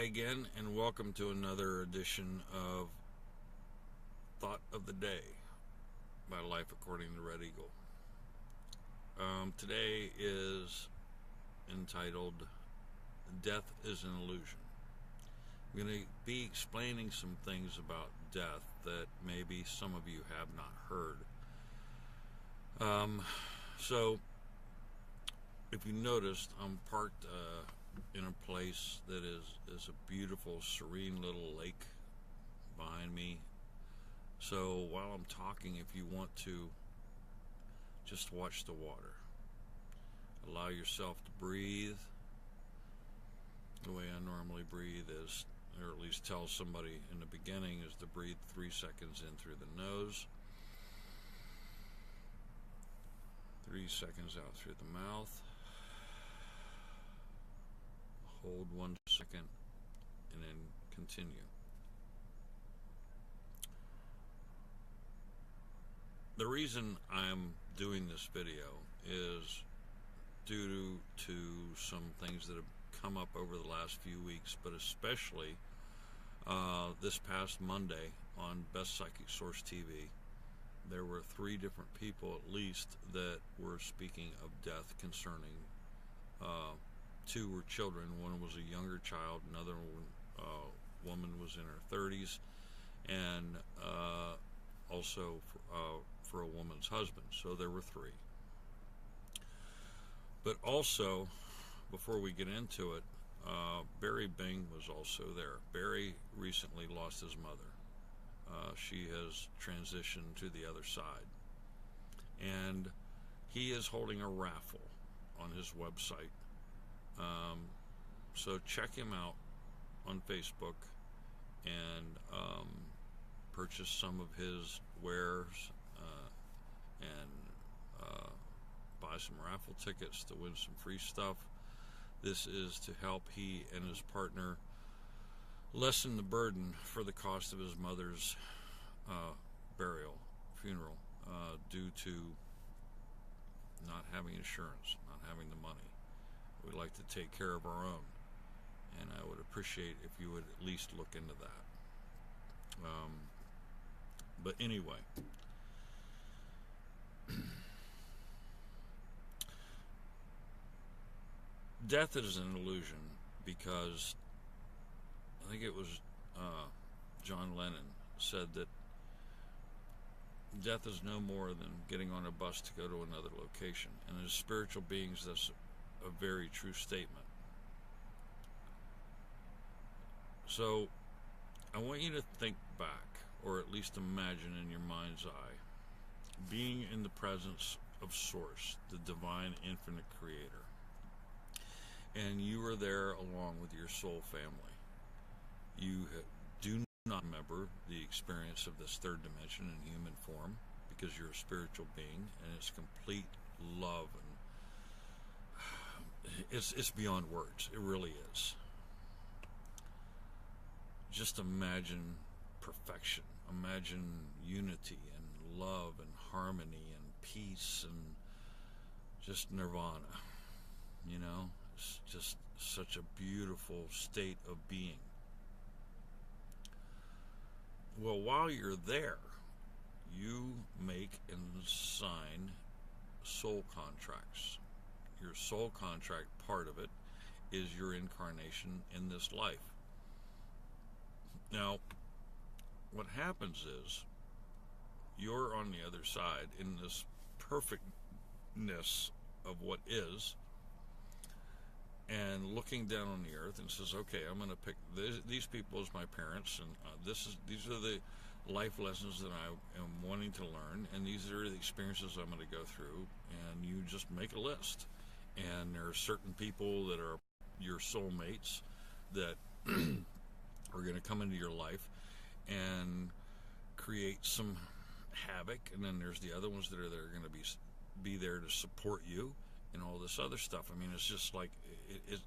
again, and welcome to another edition of Thought of the Day by Life According to Red Eagle. Today is entitled Death is an Illusion. I'm going to be explaining some things about death that maybe some of you have not heard. So, if you noticed, I'm parked in a place that is a beautiful, serene little lake behind me. So while I'm talking, if you want to just watch the water, allow yourself to breathe the way I normally breathe is, or at least tell somebody in the beginning, is to breathe 3 seconds in through the nose, 3 seconds out through the mouth, hold 1 second, and then continue. The reason I'm doing this video is due to some things that have come up over the last few weeks, but especially this past Monday on Best Psychic Source TV. There were 3 different people at least that were speaking of death concerning 2 were children. One was a younger child, another woman was in her 30s, and also for a woman's husband. So there were 3. But also, before we get into it, Barry Bing was also there. Barry recently lost his mother. She has transitioned to the other side. And he is holding a raffle on his website. So check him out on Facebook and purchase some of his wares and buy some raffle tickets to win some free stuff. This is to help he and his partner lessen the burden for the cost of his mother's funeral, due to not having insurance, not having the money. We'd like to take care of our own, and I would appreciate if you would at least look into that. But anyway, death is an illusion because I think it was John Lennon said that death is no more than getting on a bus to go to another location. And as spiritual beings, that's a very true statement. So I want you to think back, or at least imagine in your mind's eye, being in the presence of Source, the divine infinite creator. And you are there along with your soul family. You do not remember the experience of this third dimension in human form, because you're a spiritual being, and it's complete love, and it's beyond words. It really is. Just imagine perfection. Imagine unity and love and harmony and peace and just nirvana. You know, it's just such a beautiful state of being. Well, while you're there, you make and sign soul contracts. Your soul contract, part of it, is your incarnation in this life. Now, what happens is, you're on the other side in this perfectness of what is, and looking down on the earth and says, okay, I'm going to pick these people as my parents, and these are the life lessons that I am wanting to learn, and these are the experiences I'm going to go through, and you just make a list. And there are certain people that are your soulmates that are going to come into your life and create some havoc, and then there's the other ones that are going to be there to support you and all this other stuff. I mean, it's just like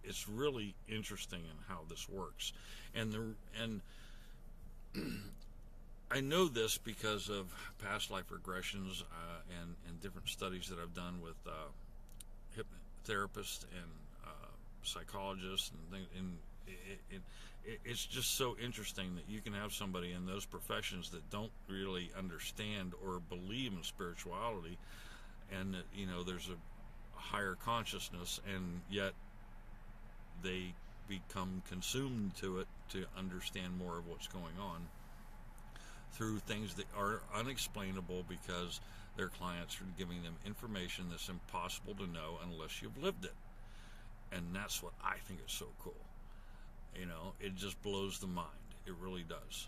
it's really interesting in how this works, and I know this because of past life regressions and different studies that I've done with hypnotherapists and psychologists and things, and It's just so interesting that you can have somebody in those professions that don't really understand or believe in spirituality, and that, there's a higher consciousness, and yet they become consumed to it to understand more of what's going on through things that are unexplainable because their clients are giving them information that's impossible to know unless you've lived it. And that's what I think is so cool. It just blows the mind. It really does.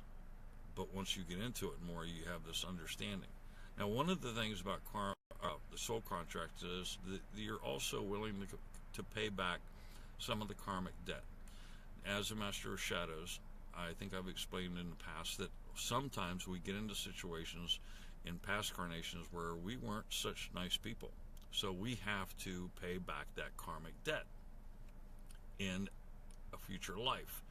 But once you get into it more, you have this understanding. Now, one of the things about the soul contract is that you're also willing to pay back some of the karmic debt. As a master of shadows, I think I've explained in the past that sometimes we get into situations in past incarnations where we weren't such nice people. So we have to pay back that karmic debt in a future life.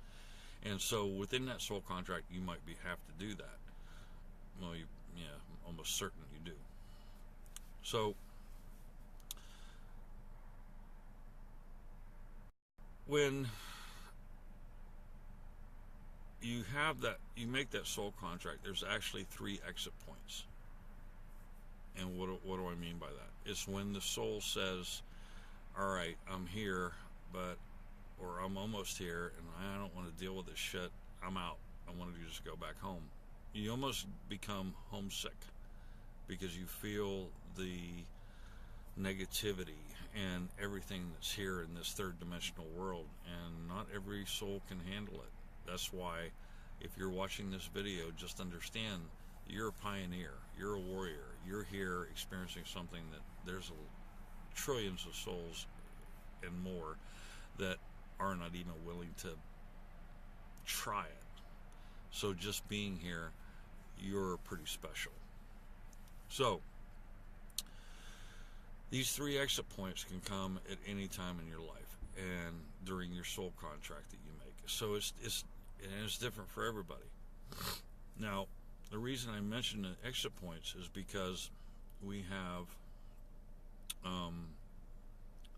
And so within that soul contract, you might have to do that. Well, almost certain you do. So when you make that soul contract, there's actually 3 exit points. And what do I mean by that? It's when the soul says, all right, I'm here, or I'm almost here, and I don't want to deal with this shit. I'm out. I want to just go back home. You almost become homesick because you feel the negativity and everything that's here in this third dimensional world, and not every soul can handle it. That's why, if you're watching this video, just understand you're a pioneer, you're a warrior, you're here experiencing something that there's trillions of souls and more that are not even willing to try it. So just being here, you're pretty special. So these 3 exit points can come at any time in your life and during your soul contract that you make. So it's different for everybody. Now, the reason I mention the exit points is because we have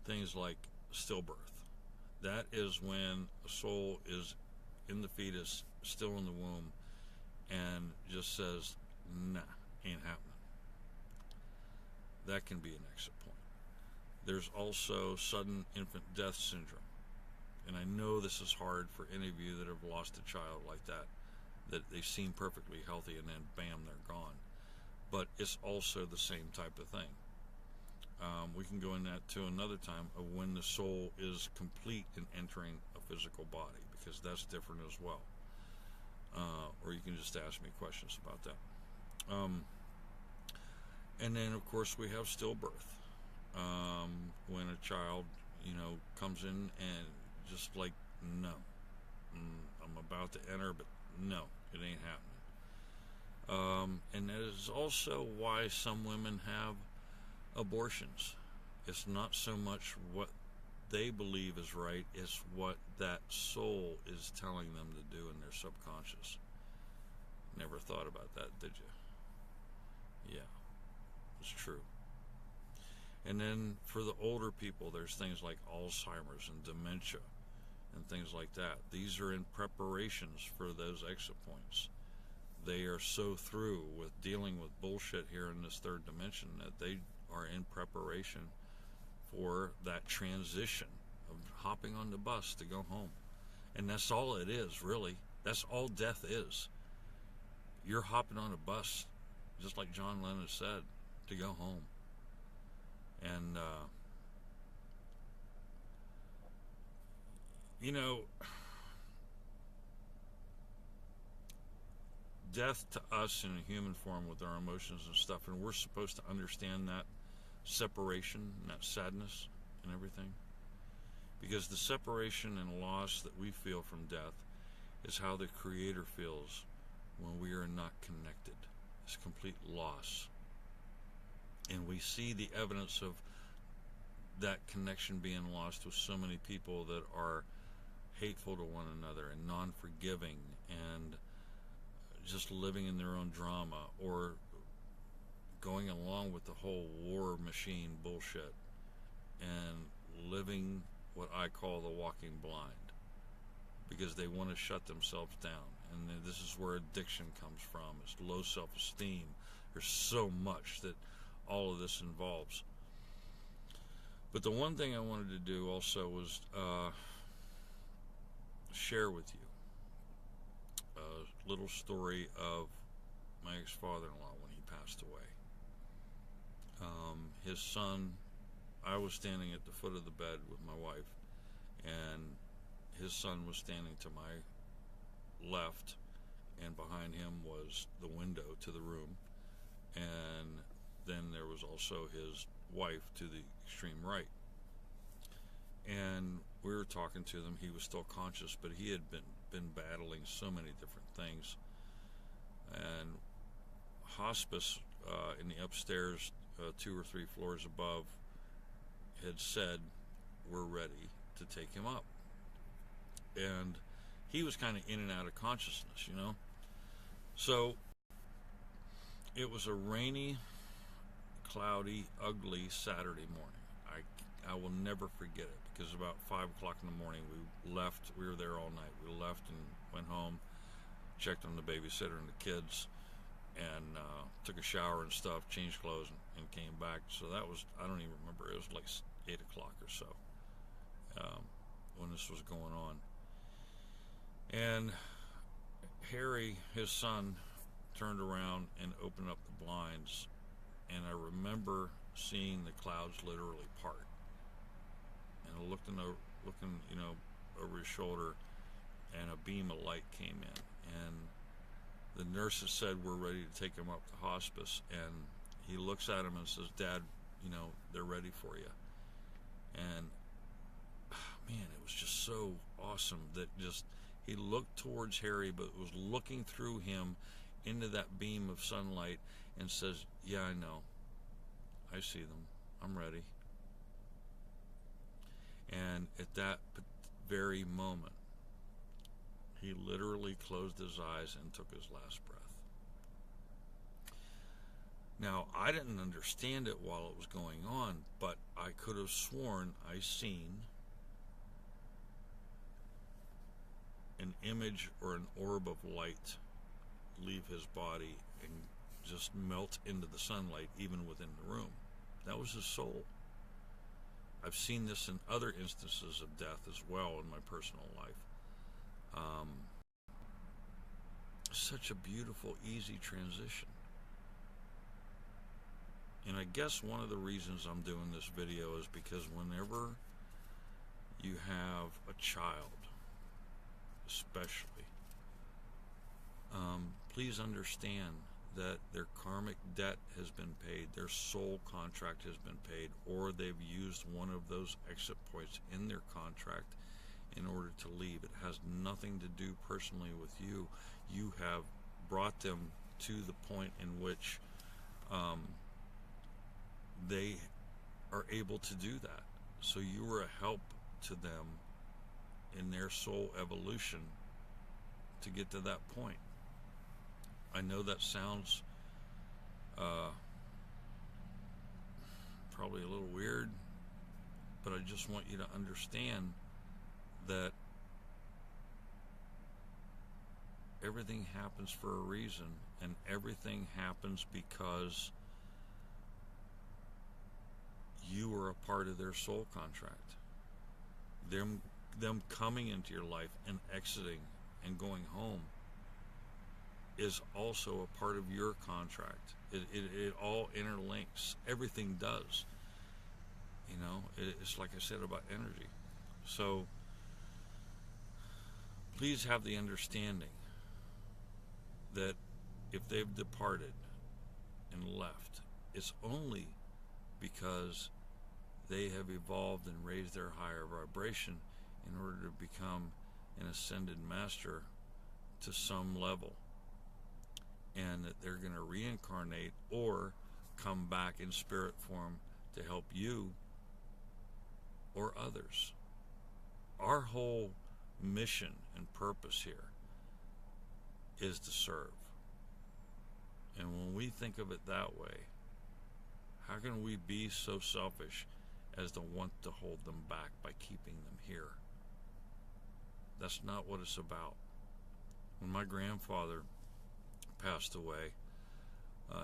things like stillbirth. That is when a soul is in the fetus, still in the womb, and just says, nah, ain't happening. That can be an exit point. There's also sudden infant death syndrome. And I know this is hard for any of you that have lost a child like that they seem perfectly healthy and then bam, they're gone. But it's also the same type of thing. We can go into that to another time of when the soul is complete in entering a physical body, because that's different as well. Or you can just ask me questions about that. And then, of course, we have stillbirth. When a child, comes in and just like, no, I'm about to enter, but no, it ain't happening. And that is also why some women have abortions. It's not so much what they believe is right, it's what that soul is telling them to do in their subconscious. Never thought about that, did you? Yeah, it's true. And then for the older people, there's things like Alzheimer's and dementia and things like that. These are in preparations for those exit points. They are so through with dealing with bullshit here in this third dimension that they are in preparation for that transition of hopping on the bus to go home. And that's all it is, really. That's all death is. You're hopping on a bus, just like John Lennon said, to go home. And, death to us in a human form with our emotions and stuff, and we're supposed to understand that separation and that sadness and everything, because the separation and loss that we feel from death is how the Creator feels when we are not connected. It's complete loss, and we see the evidence of that connection being lost with so many people that are hateful to one another and non-forgiving and just living in their own drama, or going along with the whole war machine bullshit and living what I call the walking blind. because they want to shut themselves down. And this is where addiction comes from. It's low self-esteem. There's so much that all of this involves. But the one thing I wanted to do also was share with you a little story of my ex-father-in-law when he passed away. His son, I was standing at the foot of the bed with my wife, and his son was standing to my left, and behind him was the window to the room, and then there was also his wife to the extreme right. And we were talking to them. He was still conscious, but he had been battling so many different things. And hospice in the upstairs, 2 or 3 floors above, had said, we're ready to take him up. And he was kind of in and out of consciousness, you know. So it was a rainy, cloudy, ugly Saturday morning. I will never forget it, because about 5 o'clock in the morning we left. We were there all night. We left and went home, checked on the babysitter and the kids, and took a shower and stuff, changed clothes, and came back. So that was, I don't even remember, it was like 8 o'clock or so when this was going on. And Harry, his son, turned around and opened up the blinds, and I remember seeing the clouds literally part. And looking, you know, over his shoulder, and a beam of light came in, and the nurses said, we're ready to take him up to hospice. And he looks at him and says, Dad, you know, they're ready for you. And man, it was just so awesome that just he looked towards Harry, but was looking through him into that beam of sunlight, and says, yeah, I know, I see them, I'm ready. And at that very moment, he literally closed his eyes and took his last breath. Now, I didn't understand it while it was going on, but I could have sworn I seen an image or an orb of light leave his body and just melt into the sunlight, even within the room. That was his soul. I've seen this in other instances of death as well in my personal life. Such a beautiful, easy transition. And I guess one of the reasons I'm doing this video is because whenever you have a child, especially, please understand that their karmic debt has been paid, their soul contract has been paid, or they've used one of those exit points in their contract in order to leave. It has nothing to do personally with you. You have brought them to the point in which they are able to do that. So you were a help to them in their soul evolution to get to that point. I know that sounds probably a little weird, but I just want you to understand that everything happens for a reason, and everything happens because you are a part of their soul contract. Them coming into your life and exiting and going home is also a part of your contract. It all interlinks. Everything does. You know, it's like I said about energy. So please have the understanding that if they've departed and left, it's only because they have evolved and raised their higher vibration in order to become an ascended master to some level, and that they're going to reincarnate or come back in spirit form to help you or others. Our whole mission and purpose here is to serve. And when we think of it that way, how can we be so selfish as to want to hold them back by keeping them here? That's not what it's about. When my grandfather passed away,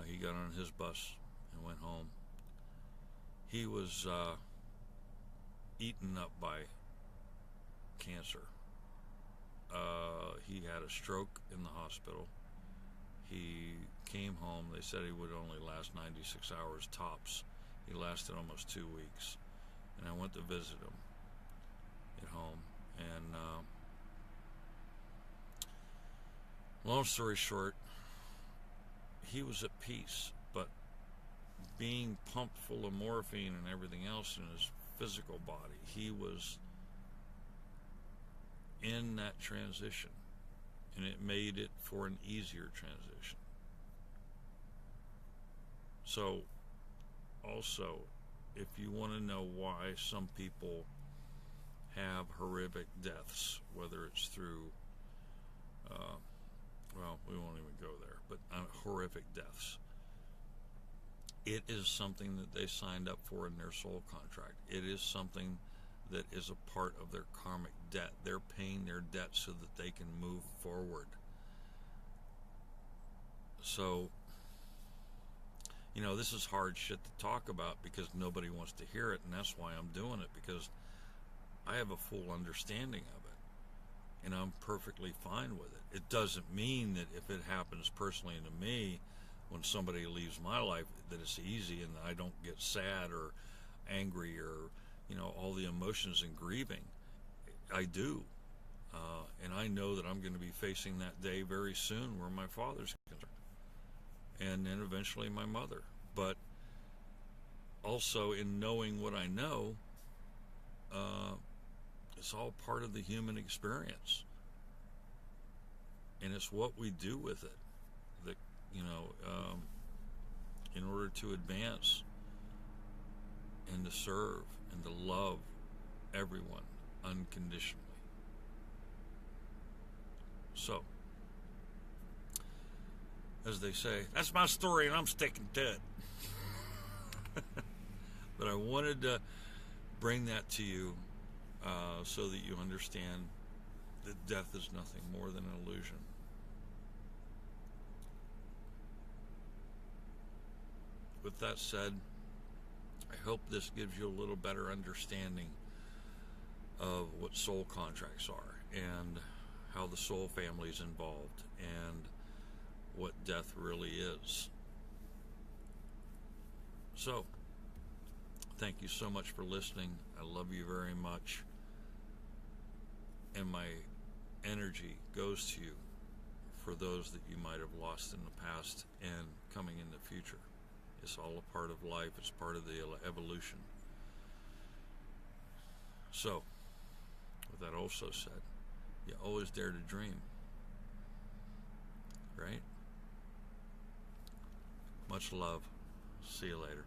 he got on his bus and went home. He was eaten up by cancer. He had a stroke in the hospital. He came home. They said he would only last 96 hours tops. He lasted almost 2 weeks. And I went to visit him at home. And long story short, he was at peace, but being pumped full of morphine and everything else in his physical body, he was in that transition, and it made it for an easier transition. So also, if you want to know why some people have horrific deaths, whether it's through well, we won't even go there, but horrific deaths, it is something that they signed up for in their soul contract. It is something that is a part of their karmic debt. They're paying their debt so that they can move forward. So, you know, this is hard shit to talk about because nobody wants to hear it, and that's why I'm doing it, because I have a full understanding of it, and I'm perfectly fine with it. It doesn't mean that if it happens personally to me, when somebody leaves my life, that it's easy and that I don't get sad or angry or, you know, all the emotions and grieving. I do. And I know that I'm going to be facing that day very soon where my father's concerned. And then eventually my mother. But also in knowing what I know, it's all part of the human experience. And it's what we do with it that, you know, in order to advance and to serve and to love everyone unconditionally. So, as they say, that's my story and I'm sticking to it. But I wanted to bring that to you so that you understand that death is nothing more than an illusion. With that said, I hope this gives you a little better understanding of what soul contracts are and how the soul family is involved and what death really is. So, thank you so much for listening. I love you very much. And my energy goes to you for those that you might have lost in the past and coming in the future. It's all a part of life. It's part of the evolution. So, with that also said, you always dare to dream. Right? Much love. See you later.